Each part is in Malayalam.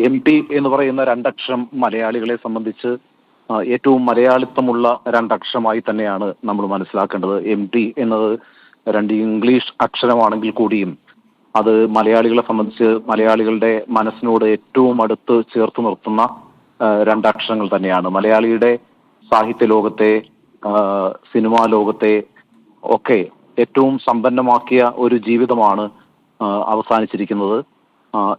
എം ടി എന്ന് പറയുന്ന രണ്ടക്ഷരം മലയാളികളെ സംബന്ധിച്ച് ഏറ്റവും മലയാളിത്തമുള്ള രണ്ടക്ഷരമായി തന്നെയാണ് നമ്മൾ മനസ്സിലാക്കേണ്ടത്. എം ടി എന്നത് രണ്ട് ഇംഗ്ലീഷ് അക്ഷരമാണെങ്കിൽ കൂടിയും അത് മലയാളികളെ സംബന്ധിച്ച് മലയാളികളുടെ മനസ്സിനോട് ഏറ്റവും അടുത്ത് ചേർത്ത് നിർത്തുന്ന രണ്ടക്ഷരങ്ങൾ തന്നെയാണ്. മലയാളിയുടെ സാഹിത്യ ലോകത്തെ, സിനിമാ ലോകത്തെ ഒക്കെ ഏറ്റവും സമ്പന്നമാക്കിയ ഒരു ജീവിതമാണ് അവസാനിച്ചിരിക്കുന്നത്.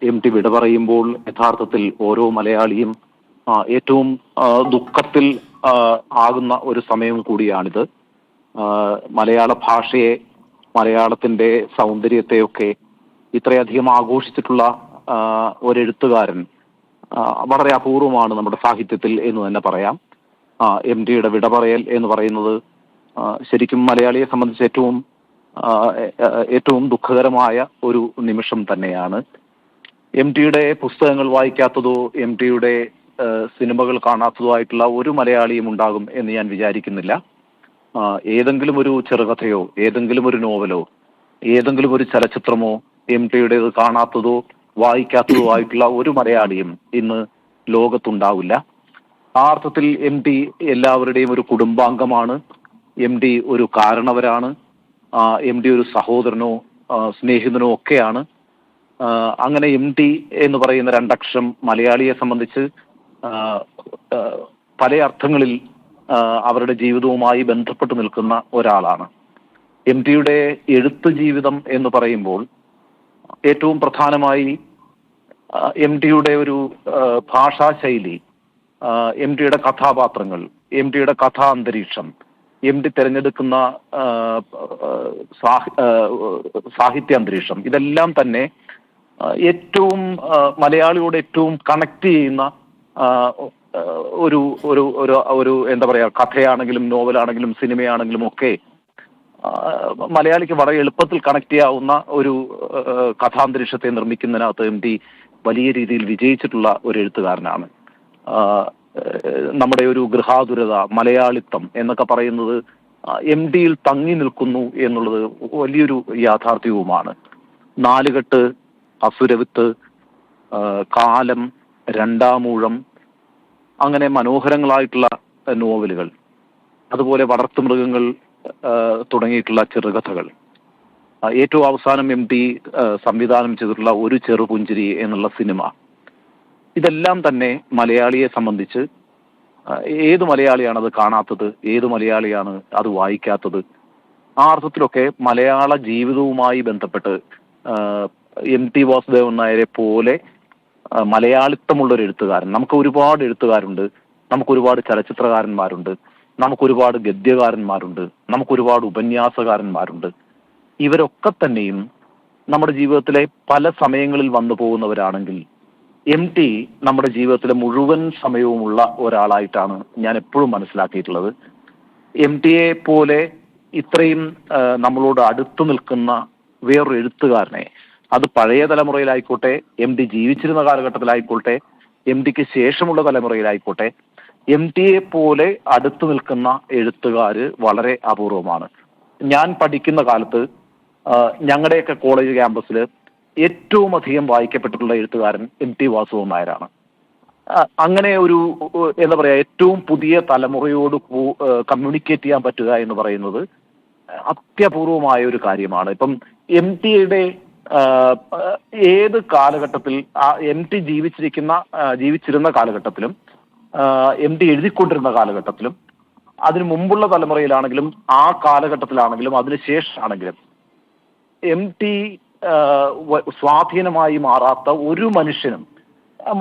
എം ടി വിട പറയുമ്പോൾ യഥാർത്ഥത്തിൽ ഓരോ മലയാളിയും ഏറ്റവും ദുഃഖത്തിൽ ആകുന്ന ഒരു സമയം കൂടിയാണിത്. മലയാള ഭാഷയെ, മലയാളത്തിന്റെ സൗന്ദര്യത്തെയൊക്കെ ഇത്രയധികം ആഘോഷിച്ചിട്ടുള്ള ഒരെഴുത്തുകാരൻ വളരെ അപൂർവമാണ് നമ്മുടെ സാഹിത്യത്തിൽ എന്ന് തന്നെ പറയാം. എം ടിയുടെ വിട പറയൽ എന്ന് പറയുന്നത് ശരിക്കും മലയാളിയെ സംബന്ധിച്ച് ഏറ്റവും ദുഃഖകരമായ ഒരു നിമിഷം തന്നെയാണ്. എം ടിയുടെ പുസ്തകങ്ങൾ വായിക്കാത്തതോ എം ടിയുടെ സിനിമകൾ കാണാത്തതോ ആയിട്ടുള്ള ഒരു മലയാളിയും ഉണ്ടാകും എന്ന് ഞാൻ വിചാരിക്കുന്നില്ല. ഏതെങ്കിലും ഒരു ചെറുകഥയോ ഏതെങ്കിലും ഒരു നോവലോ ഏതെങ്കിലും ഒരു ചലച്ചിത്രമോ എം ടിയുടേത് കാണാത്തതോ വായിക്കാത്തതോ ആയിട്ടുള്ള ഒരു മലയാളിയും ഇന്ന് ലോകത്തുണ്ടാവില്ല. ആ അർത്ഥത്തിൽ എം ടി എല്ലാവരുടെയും ഒരു കുടുംബാംഗമാണ്. എം ടി ഒരു കാരണവരാണ്. എം ടി ഒരു സഹോദരനോ സ്നേഹിതനോ ഒക്കെയാണ്. അങ്ങനെ എം ടി എന്ന് പറയുന്ന രണ്ടക്ഷരം മലയാളിയെ സംബന്ധിച്ച് പല അർത്ഥങ്ങളിൽ അവരുടെ ജീവിതവുമായി ബന്ധപ്പെട്ട് നിൽക്കുന്ന ഒരാളാണ്. എം ടിയുടെ എഴുത്ത് ജീവിതം എന്ന് പറയുമ്പോൾ ഏറ്റവും പ്രധാനമായി എം ടിയുടെ ഒരു ഭാഷാശൈലി, എം ടിയുടെ കഥാപാത്രങ്ങൾ, എം ടിയുടെ കഥാന്തരീക്ഷം, എം ടി തിരഞ്ഞെടുക്കുന്ന സാഹിത്യ അന്തരീക്ഷം, ഇതെല്ലാം തന്നെ ഏറ്റവും മലയാളിയോട് ഏറ്റവും കണക്ട് ചെയ്യുന്ന ഒരു ഒരു ഒരു ഒരു എന്താ പറയാ, കഥയാണെങ്കിലും നോവലാണെങ്കിലും സിനിമയാണെങ്കിലും ഒക്കെ മലയാളിക്ക് വളരെ എളുപ്പത്തിൽ കണക്ട് ചെയ്യാവുന്ന ഒരു കഥാന്തരീക്ഷത്തെ നിർമ്മിക്കുന്നതിനകത്ത് എം ടി വലിയ രീതിയിൽ വിജയിച്ചിട്ടുള്ള ഒരു എഴുത്തുകാരനാണ്. നമ്മുടെ ഒരു ഗൃഹാതുരത, മലയാളിത്തം എന്നൊക്കെ പറയുന്നത് എം ടിയിൽ തങ്ങി നിൽക്കുന്നു എന്നുള്ളത് വലിയൊരു യാഥാർത്ഥ്യവുമാണ്. നാലുകെട്ട്, അസുരവിത്ത്, കാലം, രണ്ടാമൂഴം, അങ്ങനെ മനോഹരങ്ങളായിട്ടുള്ള നോവലുകൾ, അതുപോലെ വളർത്തുമൃഗങ്ങൾ തുടങ്ങിയിട്ടുള്ള ചെറുകഥകൾ, ഏറ്റവും അവസാനം എം ടി സംവിധാനം ചെയ്തിട്ടുള്ള ഒരു ചെറുപുഞ്ചിരി എന്നുള്ള സിനിമ, ഇതെല്ലാം തന്നെ മലയാളിയെ സംബന്ധിച്ച് ഏത് മലയാളിയാണ് അത് കാണാത്തത്, ഏത് മലയാളിയാണ് അത് വായിക്കാത്തത്? ആ അർത്ഥത്തിലൊക്കെ മലയാള ജീവിതവുമായി ബന്ധപ്പെട്ട് എം ടി വാസുദേവൻ നായരെ പോലെ മലയാളിത്തമുള്ളൊരു എഴുത്തുകാരൻ, നമുക്ക് ഒരുപാട് എഴുത്തുകാരുണ്ട്, നമുക്കൊരുപാട് ചലച്ചിത്രകാരന്മാരുണ്ട്, നമുക്കൊരുപാട് ഗദ്യകാരന്മാരുണ്ട്, നമുക്കൊരുപാട് ഉപന്യാസകാരന്മാരുണ്ട്. ഇവരൊക്കെ തന്നെയും നമ്മുടെ ജീവിതത്തിലെ പല സമയങ്ങളിൽ വന്നു പോകുന്നവരാണെങ്കിൽ എം ടി നമ്മുടെ ജീവിതത്തിലെ മുഴുവൻ സമയവുമുള്ള ഒരാളായിട്ടാണ് ഞാൻ എപ്പോഴും മനസ്സിലാക്കിയിട്ടുള്ളത്. എം ടിയെ പോലെ ഇത്രയും നമ്മളോട് അടുത്തു നിൽക്കുന്ന വേറൊരു എഴുത്തുകാരനെ, അത് പഴയ തലമുറയിലായിക്കോട്ടെ, എം ടി ജീവിച്ചിരുന്ന കാലഘട്ടത്തിലായിക്കോട്ടെ, എം ടിക്ക് ശേഷമുള്ള തലമുറയിലായിക്കോട്ടെ, എം ടിയെ പോലെ അടുത്തു നിൽക്കുന്ന എഴുത്തുകാര് വളരെ അപൂർവമാണ്. ഞാൻ പഠിക്കുന്ന കാലത്ത് ഞങ്ങളുടെയൊക്കെ കോളേജ് ക്യാമ്പസിൽ ഏറ്റവും അധികം വായിക്കപ്പെട്ടിട്ടുള്ള എഴുത്തുകാരൻ എം ടി വാസുദേവൻ നായരാണ്. അങ്ങനെ ഒരു എന്താ പറയാ, ഏറ്റവും പുതിയ തലമുറയോട് കമ്മ്യൂണിക്കേറ്റ് ചെയ്യാൻ പറ്റുക എന്ന് പറയുന്നത് അത്യപൂർവമായ ഒരു കാര്യമാണ്. ഇപ്പം എം ടിയുടെ ഏത് കാലഘട്ടത്തിൽ, എം ടി ജീവിച്ചിരുന്ന കാലഘട്ടത്തിലും എം ടി എഴുതിക്കൊണ്ടിരുന്ന കാലഘട്ടത്തിലും അതിനു മുമ്പുള്ള തലമുറയിലാണെങ്കിലും ആ കാലഘട്ടത്തിലാണെങ്കിലും അതിനുശേഷമാണെങ്കിലും എം ടി സ്വാധീനമായി മാറാത്ത ഒരു മനുഷ്യനും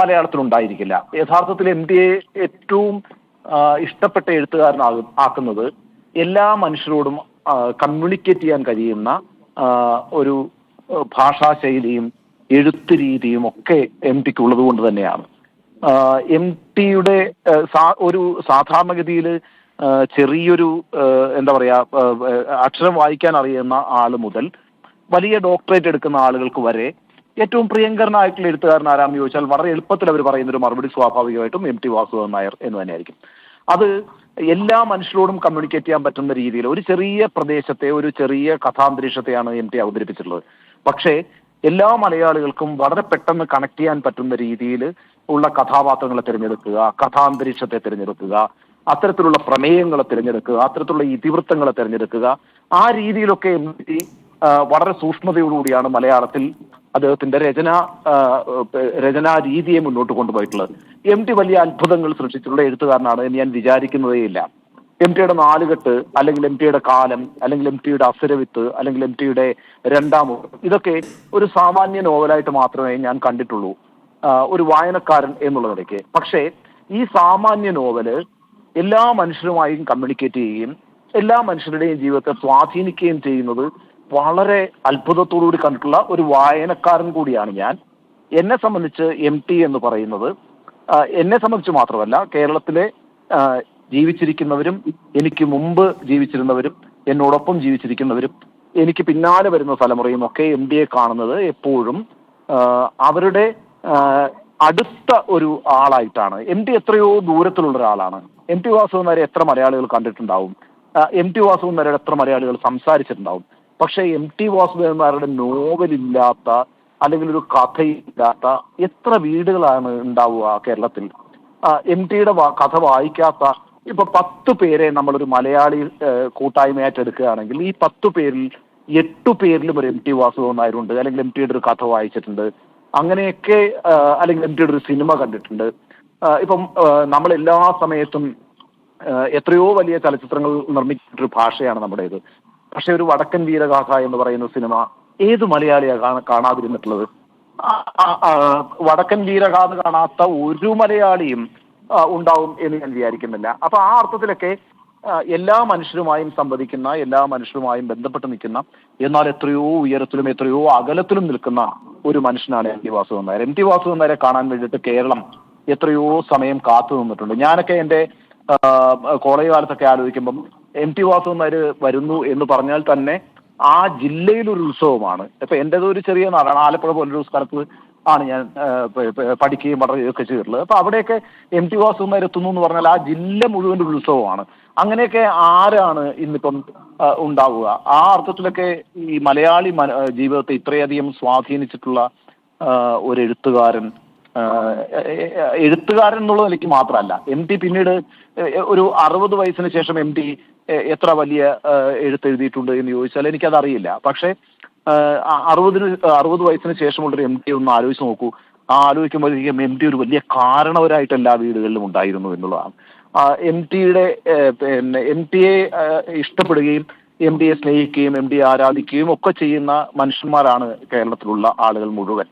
മലയാളത്തിലുണ്ടായിരിക്കില്ല. യഥാർത്ഥത്തിൽ എം ടിയെ ഏറ്റവും ഇഷ്ടപ്പെട്ട എഴുത്തുകാരനാക്കുന്നത് എല്ലാ മനുഷ്യരോടും കമ്മ്യൂണിക്കേറ്റ് ചെയ്യാൻ കഴിയുന്ന ഒരു ഭാഷാശൈലിയും എഴുത്ത് രീതിയും ഒക്കെ എം ടിക്ക് ഉള്ളത് കൊണ്ട് തന്നെയാണ്. എം ടിയുടെ ഒരു സാധാരണഗതിയിൽ ചെറിയൊരു എന്താ പറയാ, അക്ഷരം വായിക്കാൻ അറിയുന്ന ആള് മുതൽ വലിയ ഡോക്ടറേറ്റ് എടുക്കുന്ന ആളുകൾക്ക് വരെ ഏറ്റവും പ്രിയങ്കരനായിട്ടുള്ള എഴുത്തുകാരൻ ആരാമെന്ന് ചോദിച്ചാൽ വളരെ എളുപ്പത്തിൽ അവർ പറയുന്നൊരു മറുപടി സ്വാഭാവികമായിട്ടും എം ടി വാസുദേവൻ നായർ എന്ന് തന്നെയായിരിക്കും. അത് എല്ലാ മനുഷ്യരോടും കമ്മ്യൂണിക്കേറ്റ് ചെയ്യാൻ പറ്റുന്ന രീതിയിൽ ഒരു ചെറിയ പ്രദേശത്തെ, ഒരു ചെറിയ കഥാന്തരീക്ഷത്തെയാണ് എം ടി അവതരിപ്പിച്ചിട്ടുള്ളത്. പക്ഷേ എല്ലാ മലയാളികൾക്കും വളരെ പെട്ടെന്ന് കണക്ട് ചെയ്യാൻ പറ്റുന്ന രീതിയിൽ ഉള്ള കഥാപാത്രങ്ങളെ തിരഞ്ഞെടുക്കുക, കഥാന്തരീക്ഷത്തെ തിരഞ്ഞെടുക്കുക, അത്തരത്തിലുള്ള പ്രമേയങ്ങളെ തിരഞ്ഞെടുക്കുക, അത്തരത്തിലുള്ള ഇതിവൃത്തങ്ങളെ തിരഞ്ഞെടുക്കുക. ആ രീതിയിലൊക്കെ MT വളരെ സൂക്ഷ്മതയോടുകൂടിയാണ് മലയാളത്തിൽ അദ്ദേഹത്തിന്റെ രചനാ രീതിയെ മുന്നോട്ട് കൊണ്ടുപോയിട്ടുള്ളത്. MT വലിയ അത്ഭുതങ്ങൾ സൃഷ്ടിച്ചിട്ടുള്ള എഴുത്തുകാരനാണ് എന്ന് ഞാൻ വിചാരിക്കുന്നതേയില്ല. MTയുടെ നാലുകെട്ട്, അല്ലെങ്കിൽ MTയുടെ കാലം, അല്ലെങ്കിൽ MTയുടെ അസുരവിത്ത്, അല്ലെങ്കിൽ MTയുടെ രണ്ടാം ഇതൊക്കെ ഒരു സാമാന്യ നോവലായിട്ട് മാത്രമേ ഞാൻ കണ്ടിട്ടുള്ളൂ ഒരു വായനക്കാരൻ എന്നുള്ള നിലയ്ക്ക്. പക്ഷേ ഈ സാമാന്യ നോവല് എല്ലാ മനുഷ്യരുമായും കമ്മ്യൂണിക്കേറ്റ് ചെയ്യുകയും എല്ലാ മനുഷ്യരുടെയും ജീവിതത്തെ സ്വാധീനിക്കുകയും ചെയ്യുന്നത് വളരെ അത്ഭുതത്തോടുകൂടി കണ്ടിട്ടുള്ള ഒരു വായനക്കാരൻ കൂടിയാണ് ഞാൻ. എന്നെ സംബന്ധിച്ച് MT എന്ന് പറയുന്നത് എന്നെ സംബന്ധിച്ച് മാത്രമല്ല, കേരളത്തിലെ ജീവിച്ചിരിക്കുന്നവരും എനിക്ക് മുമ്പ് ജീവിച്ചിരുന്നവരും എന്നോടൊപ്പം ജീവിച്ചിരിക്കുന്നവരും എനിക്ക് പിന്നാലെ വരുന്ന തലമുറയും ഒക്കെ MTയെ കാണുന്നത് എപ്പോഴും അവരുടെ അടുത്ത ഒരു ആളായിട്ടാണ്. MT എത്രയോ ദൂരത്തിലുള്ള ഒരാളാണ്. MT വാസുദേവൻ നായരെ എത്ര മലയാളികൾ കണ്ടിട്ടുണ്ടാവും? MT വാസുദേവൻ നായരുടെ എത്ര മലയാളികൾ സംസാരിച്ചിട്ടുണ്ടാവും? പക്ഷെ MT വാസുദേവൻ നായരുടെ നോവലില്ലാത്ത, അല്ലെങ്കിൽ ഒരു കഥയില്ലാത്ത എത്ര വീടുകളാണ് ഉണ്ടാവുക കേരളത്തിൽ? MTയുടെ കഥ വായിക്കാത്ത ഇപ്പൊ 10 പേരെ നമ്മളൊരു മലയാളി കൂട്ടായ്മയായിട്ട് എടുക്കുകയാണെങ്കിൽ ഈ 10 പേരിൽ 8 പേരിലും ഒരു MT വാസുദേവൻ നായരുണ്ട്, അല്ലെങ്കിൽ MTയുടെ ഒരു കഥ വായിച്ചിട്ടുണ്ട്, അങ്ങനെയൊക്കെ, അല്ലെങ്കിൽ MTയുടെ ഒരു സിനിമ കണ്ടിട്ടുണ്ട്. ഇപ്പം നമ്മൾ എല്ലാ സമയത്തും എത്രയോ വലിയ ചലച്ചിത്രങ്ങൾ നിർമ്മിച്ചിട്ടൊരു ഭാഷയാണ് നമ്മുടേത്. പക്ഷെ ഒരു വടക്കൻ വീരഗാഥ എന്ന് പറയുന്ന സിനിമ ഏത് മലയാളിയാണ് കാണാതിരുന്നിട്ടുള്ളത്? വടക്കൻ വീരഗാഥ കാണാത്ത ഒരു മലയാളിയും ഉണ്ടാവും എന്ന് ഞാൻ വിചാരിക്കുന്നില്ല. അപ്പൊ ആ അർത്ഥത്തിലൊക്കെ എല്ലാ മനുഷ്യരുമായും സംവദിക്കുന്ന, എല്ലാ മനുഷ്യരുമായും ബന്ധപ്പെട്ട് നിൽക്കുന്ന, എന്നാൽ എത്രയോ ഉയരത്തിലും എത്രയോ അകലത്തിലും നിൽക്കുന്ന ഒരു മനുഷ്യനാണ് MT വാസുദേവൻ നായർ. MT വാസുദേവൻ നായരെ കാണാൻ വേണ്ടിയിട്ട് കേരളം എത്രയോ സമയം കാത്തു നിന്നിട്ടുണ്ട്. ഞാനൊക്കെ എൻ്റെ കോളേജ് കാലത്തൊക്കെ ആലോചിക്കുമ്പം MT വാസുദേവൻ നായർ വരുന്നു എന്ന് പറഞ്ഞാൽ തന്നെ ആ ജില്ലയിലൊരു ഉത്സവമാണ്. ഇപ്പൊ എൻ്റെത് ഒരു ചെറിയ നാടാണ്, ആലപ്പുഴ പോലൊരു സ്ഥലത്ത് ആണ് ഞാൻ പഠിക്കുകയും വളരുകയൊക്കെ ചെയ്തിട്ടുള്ളത്. അപ്പൊ അവിടെയൊക്കെ MT വാസുദേവൻ നായർ എത്തുന്നു എന്ന് പറഞ്ഞാൽ ആ ജില്ല മുഴുവൻ ഒരു ഉത്സവമാണ്. അങ്ങനെയൊക്കെ ആരാണ് ഇന്നിപ്പം ഉണ്ടാവുക? ആ അർത്ഥത്തിലൊക്കെ ഈ മലയാളി ജീവിതത്തെ ഇത്രയധികം സ്വാധീനിച്ചിട്ടുള്ള ഒരു എഴുത്തുകാരൻ എന്നുള്ള നിലയ്ക്ക് മാത്രമല്ല, MT പിന്നീട് ഒരു 60 വയസ്സിന് ശേഷം MT എത്ര വലിയ എഴുത്തെഴുതിയിട്ടുണ്ട് എന്ന് ചോദിച്ചാൽ എനിക്കതറിയില്ല. പക്ഷെ 60 വയസ്സിന് ശേഷമുള്ളൊരു MT ഒന്ന് ആലോചിച്ച് നോക്കൂ. ആലോചിക്കുമ്പോഴേക്കും MT ഒരു വലിയ കാരണവരായിട്ട് എല്ലാ വീടുകളിലും ഉണ്ടായിരുന്നു എന്നുള്ളതാണ്. MTയെ ഇഷ്ടപ്പെടുകയും MTയെ സ്നേഹിക്കുകയും MTയെ ആരാധിക്കുകയും ഒക്കെ ചെയ്യുന്ന മനുഷ്യന്മാരാണ് കേരളത്തിലുള്ള ആളുകൾ മുഴുവൻ.